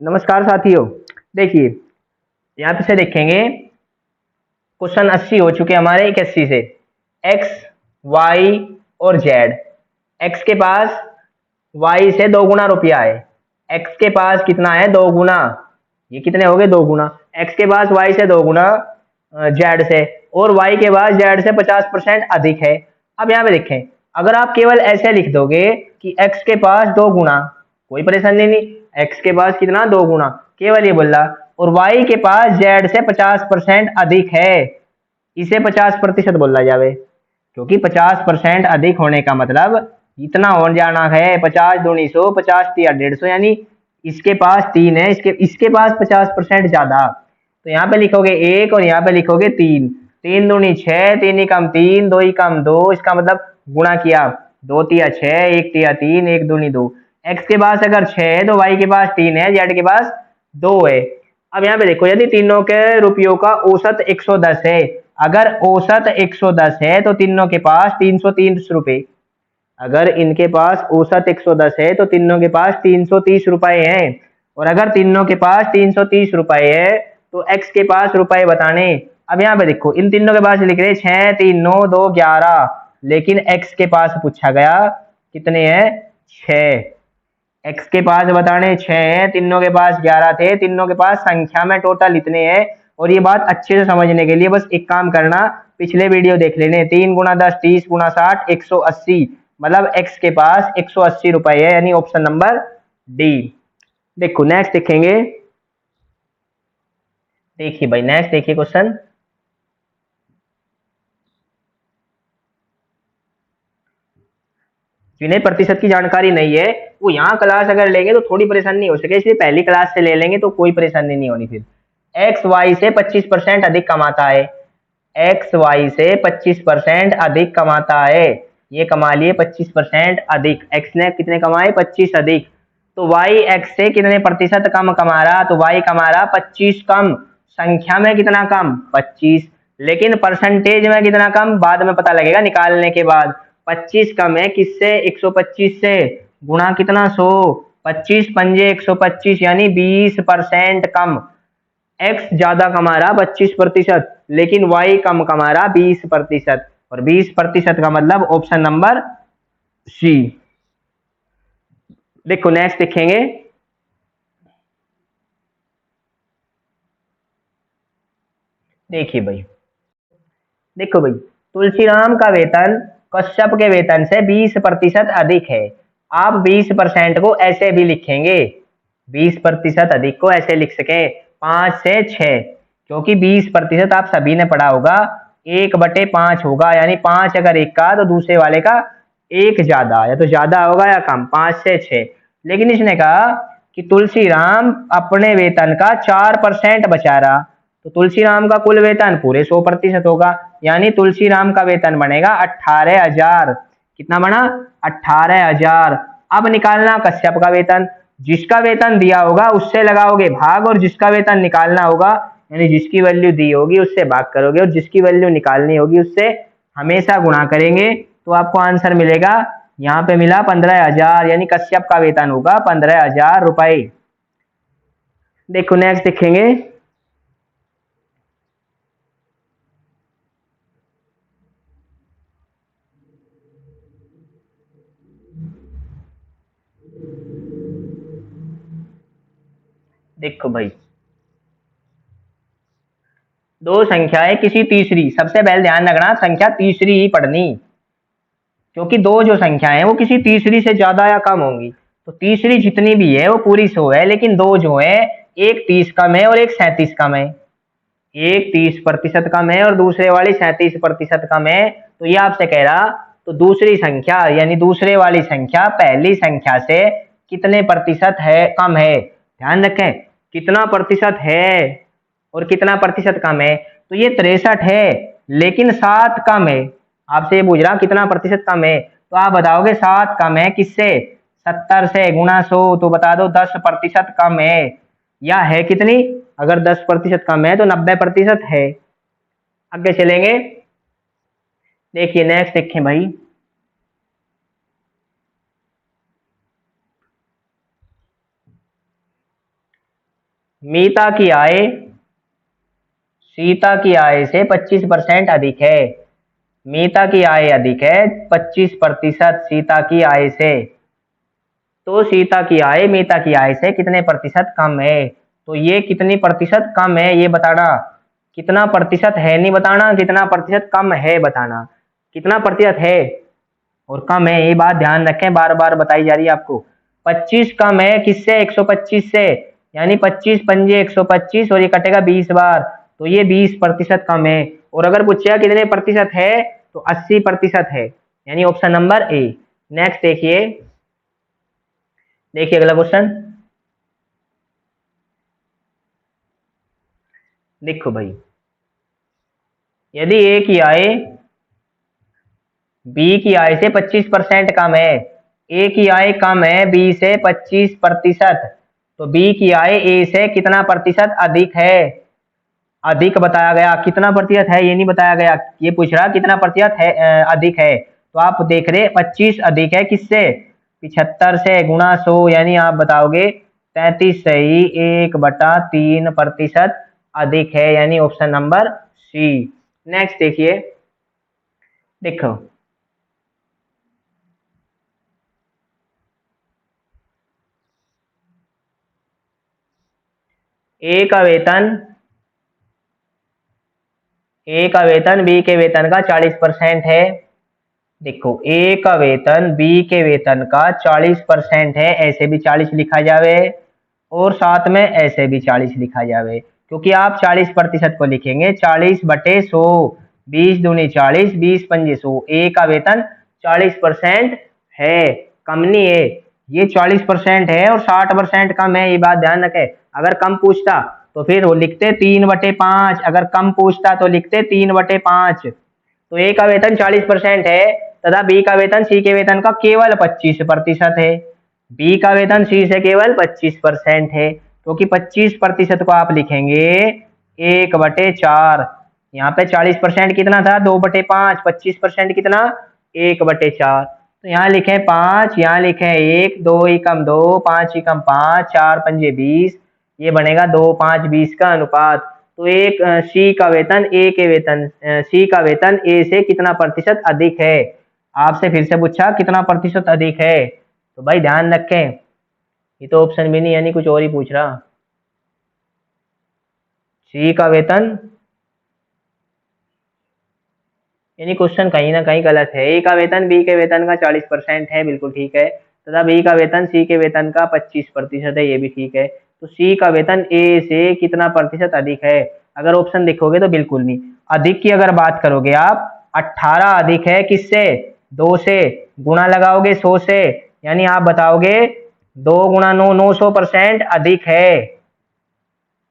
नमस्कार साथियों। देखिए, यहाँ पे से देखेंगे क्वेश्चन 80 हो चुके हमारे 81 से। एक्स, वाई और जेड। एक्स के पास वाई से 2 गुना रुपया है। एक्स के पास कितना है? 2 गुना। ये कितने हो गए? 2 गुना। एक्स के पास वाई से 2 गुना जेड से, और वाई के पास जेड से 50% अधिक है। अब यहाँ पे देखें, अगर आप केवल ऐसे लिख दोगे कि एक्स के पास 2 गुना, कोई परेशानी नहीं। एक्स के पास कितना? 2 गुना, केवल ये बोला। और वाई के पास जेड से 50% अधिक है, इसे 50% बोला जावे। क्योंकि 50% अधिक होने का मतलब इतना हो जाना है। 50 दूनी 100, 50 तिया 150, यानी इसके पास 3 है, इसके इसके पास 50% ज्यादा। तो यहाँ पे लिखोगे 1 और यहाँ पे लिखोगे 3। 3 दूनी 6, 3 ही कम 3, 2 ही कम 2, इसका मतलब गुणा किया। 2 तिया 6, 1 तिया 3, 1 दूनी 2। एक्स के पास अगर 6 है तो वाई के पास 3 है, जेड के पास 2 है। अब यहाँ पे देखो, यदि तीनों के रुपयों का औसत 110 है, अगर औसत 110 है तो तीनों के पास 330 रुपए। अगर इनके पास औसत 110 है तो तीनों के पास 330 रुपए हैं। और अगर तीनों के पास 330 रुपए है तो एक्स के पास रुपए बताने। अब यहाँ पे देखो, इन तीनों के पास लिख रहे 6, 3, 9, 2, 11, लेकिन एक्स के पास पूछा गया कितने हैं? 6। एक्स के पास बताने 6 है, तीनों के पास 11 थे, तीनों के पास संख्या में टोटल इतने हैं। और ये बात अच्छे से समझने के लिए बस एक काम करना, पिछले वीडियो देख लेने। 3 गुना 10, 30 गुना 60, 180, मतलब एक्स के पास 180 रुपए है, यानी ऑप्शन नंबर डी। देखो नेक्स्ट देखेंगे। देखिए भाई, नेक्स्ट देखिए क्वेश्चन। जिन्हें प्रतिशत की जानकारी नहीं है वो यहाँ क्लास अगर लेंगे तो थोड़ी परेशानी हो सके, इसलिए पहली क्लास से ले लेंगे तो कोई परेशानी नहीं होनी। फिर एक्स वाई से 25% अधिक कमाता है। एक्स वाई से 25% अधिक कमाता है। ये कमा लिए 25% अधिक। एक्स ने कितने कमाए? 25 अधिक। तो वाई एक्स से कितने प्रतिशत कम कमा रहा? तो वाई कमा रहा 25 कम। संख्या में कितना कम? 25। लेकिन परसेंटेज में कितना कम? बाद में पता लगेगा निकालने के बाद। 25 कम है किससे? 125 से। गुणा कितना? 100। 25 पंजे 125, यानी 20% कम। एक्स ज्यादा कमा रहा 25%, लेकिन वाई कम कमा रहा 20%। और 20% का मतलब ऑप्शन नंबर सी। देखो नेक्स्ट देखेंगे। देखिए भाई, देखो भाई, तुलसीराम का वेतन कश्यप के वेतन से 20% अधिक है। आप 20% को ऐसे भी लिखेंगे, 20% अधिक को ऐसे लिख सके 5 से 6, क्योंकि 20% आप सभी ने पढ़ा होगा 1/5 होगा, यानी 5 अगर एक का तो दूसरे वाले का एक ज्यादा, या तो ज्यादा होगा या कम, 5 से 6। लेकिन इसने कहा कि तुलसीराम अपने वेतन का 4% बचा रहा, तो तुलसीराम का कुल वेतन पूरे 100% होगा, यानी तुलसीराम का वेतन बनेगा 18,000। कितना बना? 18,000। अब निकालना कश्यप का वेतन। जिसका वेतन दिया होगा उससे लगाओगे भाग, और जिसका वेतन निकालना होगा, यानी जिसकी वैल्यू दी होगी उससे भाग करोगे, और जिसकी वैल्यू निकालनी होगी उससे हमेशा गुणा करेंगे, तो आपको आंसर मिलेगा। यहाँ पे मिला 15,000, यानी कश्यप का वेतन होगा 15,000 रुपए। देखो नेक्स्ट देखेंगे। देखो भाई, दो संख्याएं किसी तीसरी, सबसे पहले ध्यान रखना संख्या तीसरी ही पढ़नी, क्योंकि दो जो संख्या है वो किसी तीसरी से ज्यादा या कम होंगी। तो तीसरी जितनी भी है वो पूरी 100 है, लेकिन दो जो है, एक 30 कम है और एक 37 कम है। एक 30% कम है और दूसरे वाली 37% कम है। तो ये आपसे कह रहा, तो दूसरी संख्या यानी दूसरे वाली संख्या पहली संख्या से कितने प्रतिशत है कम है? ध्यान रखें, कितना प्रतिशत है और कितना प्रतिशत कम है। तो ये 63 है, लेकिन 7 कम है। आपसे ये पूछ रहा कितना प्रतिशत कम है, तो आप बताओगे 7 कम है किससे? 70 से। गुणा 100, तो बता दो 10% कम है। या है कितनी? अगर 10% कम है तो 90% है। आगे चलेंगे। देखिए नेक्स्ट देखें भाई। मीता की आय सीता की आय से 25% अधिक है। मीता की आय अधिक है 25% सीता की आय से। तो सीता की आय मीता की आय से कितने प्रतिशत कम है? तो ये कितनी प्रतिशत कम है ये बताना। कितना प्रतिशत है नहीं बताना, कितना प्रतिशत कम है बताना। कितना प्रतिशत है और कम है ये बात ध्यान रखें, बार बार बताई जा रही है आपको। 25 कम है किससे? 125 से, यानी 25 पंजे 125 और ये कटेगा 20 बार, तो ये 20% कम है। और अगर पूछेगा कितने प्रतिशत है तो 80% है, यानी ऑप्शन नंबर ए। नेक्स्ट देखिए, देखिए अगला क्वेश्चन। देखो भाई, यदि ए की आय बी की आय से 25% कम है, ए की आय कम है बी से 25%, तो बी की आय ए से कितना प्रतिशत अधिक है? अधिक बताया गया, कितना प्रतिशत है ये नहीं बताया गया, ये पूछ रहा कितना प्रतिशत है अधिक है। तो आप देख रहे 25 अधिक है किससे? 75 से, गुणा 100, यानी आप बताओगे 33 से ही 1/3% अधिक है, यानी ऑप्शन नंबर सी। नेक्स्ट देखिए, देखो ए का वेतन बी के वेतन का 40% है। देखो ए का वेतन बी के वेतन का 40% है, ऐसे भी 40 लिखा जावे और साथ में ऐसे भी 40 लिखा जावे, क्योंकि आप 40% को लिखेंगे 40/100, 20 दूनी 40, 20 पंजे 100। ए का वेतन 40% है, कम नहीं है, ये 40% है और 60% कम है, ये बात ध्यान रखें। अगर कम पूछता तो फिर वो लिखते 3/5, अगर कम पूछता तो लिखते 3/5। तो ए का वेतन 40% है तथा बी का वेतन सी के वेतन का केवल 25% है। बी का वेतन सी से केवल 25% है, क्योंकि 25% को आप लिखेंगे 1/4। यहाँ पे 40% कितना था? 2/5। 25% कितना? 1/4। तो यहाँ लिखे 5, यहाँ लिखे 1, 2 एकम 2, 5 एकम 5, 4 पंजे 20, ये बनेगा 2, 5, 20 का अनुपात। तो एक सी का वेतन ए के वेतन सी का वेतन ए से कितना प्रतिशत अधिक है? आपसे फिर से पूछा कितना प्रतिशत अधिक है, तो भाई ध्यान रखें, ये तो ऑप्शन भी नहीं, यानी कुछ और ही पूछ रहा। सी का वेतन, यानी क्वेश्चन कहीं ना कहीं गलत है। ए का वेतन बी के वेतन का 40% है, बिल्कुल ठीक है, तथा बी का वेतन सी के वेतन का 25% है, ये भी ठीक है। तो सी का वेतन ए से कितना प्रतिशत अधिक है? अगर ऑप्शन देखोगे तो बिल्कुल नहीं। अधिक की अगर बात करोगे आप, 18 अधिक है किससे? 2 से, गुणा लगाओगे 100 से, यानी आप बताओगे 2 गुणा 9, 900% अधिक है।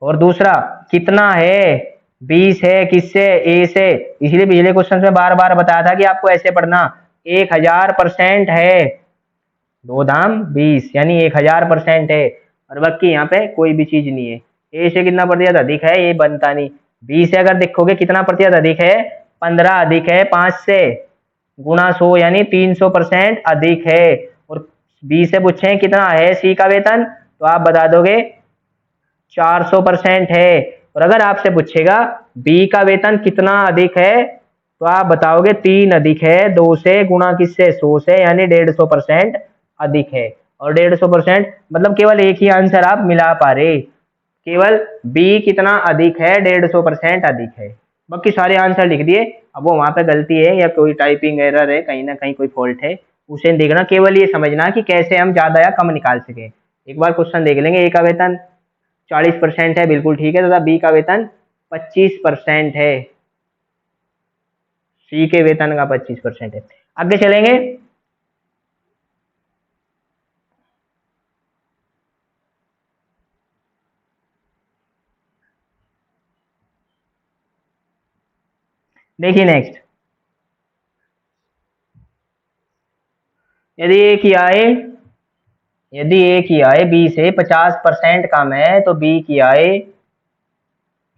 और दूसरा कितना है? 20 है किससे? ए से। इसलिए पिछले क्वेश्चन में बार बार बताया था कि आपको ऐसे पढ़ना, 1000% है, 2 धाम 20, यानी 1000% है। और बाकी यहाँ पे कोई भी चीज नहीं है। ए से कितना प्रतिशत अधिक है ये बनता नहीं। बी से अगर देखोगे कितना प्रतिशत अधिक है? 15 अधिक है 5 से, गुणा 100, यानी 300% अधिक है। और बी से पूछे कितना है सी का वेतन, तो आप बता दोगे 400% है। और अगर आपसे पूछेगा बी का वेतन कितना अधिक है, तो आप बताओगे 3 अधिक है, 2 से, गुणा किससे? 100 से, यानी 150% अधिक है। और 150% मतलब केवल एक ही आंसर आप मिला पा रहे, केवल बी कितना अधिक है? 150% अधिक है। बाकी सारे आंसर लिख दिए। अब वो वहां पे गलती है या कोई टाइपिंग एरर है, कहीं ना कहीं कोई फॉल्ट है, उसे देखना। केवल ये समझना कि कैसे हम ज्यादा या कम निकाल सके। एक बार क्वेश्चन देख लेंगे। ए का वेतन 40% है, बिल्कुल ठीक है, तथा बी का वेतन 25% है, सी के वेतन का 25% है। आगे चलेंगे। देखिए नेक्स्ट, यदि ए की आय बी से 50% कम है, तो बी की आय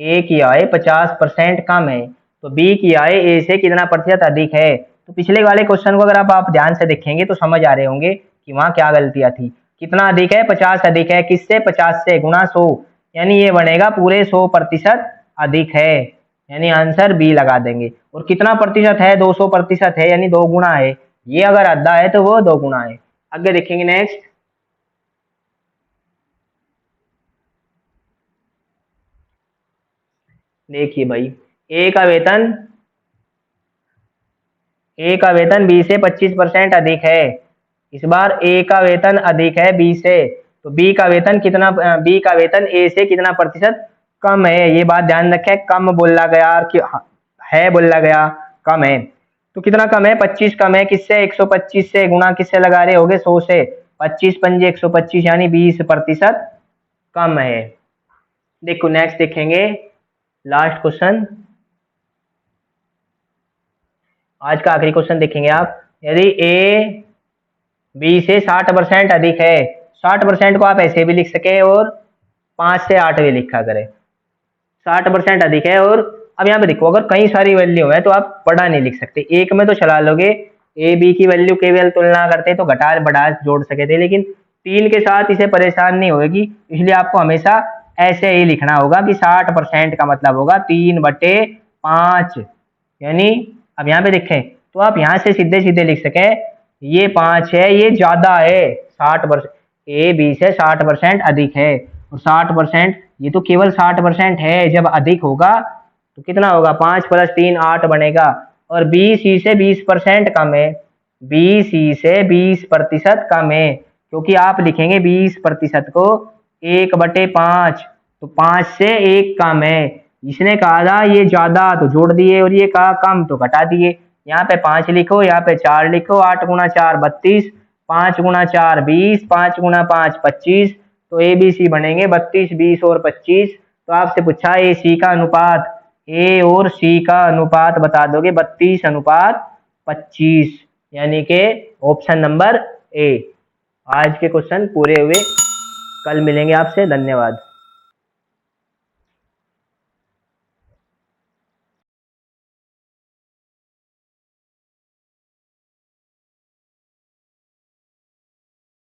ए की आय 50% कम है, तो बी की आय ए से कितना प्रतिशत अधिक है? तो पिछले वाले क्वेश्चन को अगर आप ध्यान से देखेंगे तो समझ आ रहे होंगे कि वहां क्या गलतियां थी। कितना अधिक है? 50 अधिक है किससे? 50 से, गुणा 100, यानी ये बनेगा पूरे 100% अधिक है, यानी आंसर बी लगा देंगे। और कितना प्रतिशत है, 200% है, यानी 2 गुना है। ये अगर आधा है तो वो 2 गुना है। आगे देखेंगे नेक्स्ट। देखिए भाई, ए का वेतन ए का वेतन बी से 25% अधिक है। इस बार ए का वेतन अधिक है बी से, तो बी का वेतन कितना, बी का वेतन ए से कितना प्रतिशत कम है। ये बात ध्यान रखें, कम बोला गया कि है बोला गया, कम है। तो कितना कम है, 25 कम है किससे, 125 से। गुणा किससे लगा रहे होगे, 100 से। 25 पंजे 125, यानी 20% कम है। देखो नेक्स्ट देखेंगे, लास्ट क्वेश्चन, आज का आखिरी क्वेश्चन देखेंगे आप। यदि ए बी से 60% अधिक है, 60% को आप ऐसे भी लिख सके और 5 से 8 भी लिखा करें। 60% अधिक है, और अब यहाँ पे देखो, अगर कई सारी वैल्यू है तो आप बड़ा नहीं लिख सकते, एक में तो चला लोगे। ए बी की वैल्यू केवल तुलना करते तो घटा बढ़ा जोड़ सके थे, लेकिन 3 के साथ इसे परेशान नहीं होगी, इसलिए आपको हमेशा ऐसे ही लिखना होगा कि 60% का मतलब होगा 3/5, यानी अब यहाँ पे देखें तो आप यहाँ से सीधे सीधे लिख सके, ये 5 है, ये ज्यादा है 60%, ए बी से 60% अधिक है। और 60%, ये तो केवल 60% है, जब अधिक होगा तो कितना होगा, 5 + 3 8 बनेगा। और बी सी से 20% कम है, बी सी से 20% कम है, क्योंकि आप लिखेंगे 20% को 1/5, तो 5 से 1 कम है। इसने कहा था ये ज्यादा, तो जोड़ दिए, और ये कहा कम तो घटा दिए। यहाँ पे 5 लिखो, यहाँ पे 4 लिखो, 8 × 4 32, 5 × 4 20, 5 × 5 25, तो ए बी सी बनेंगे 32, 20 और 25। तो आपसे पूछा ए सी का अनुपात, ए और सी का अनुपात बता दोगे 32:25, यानी कि ऑप्शन नंबर ए। आज के क्वेश्चन पूरे हुए, कल मिलेंगे आपसे, धन्यवाद।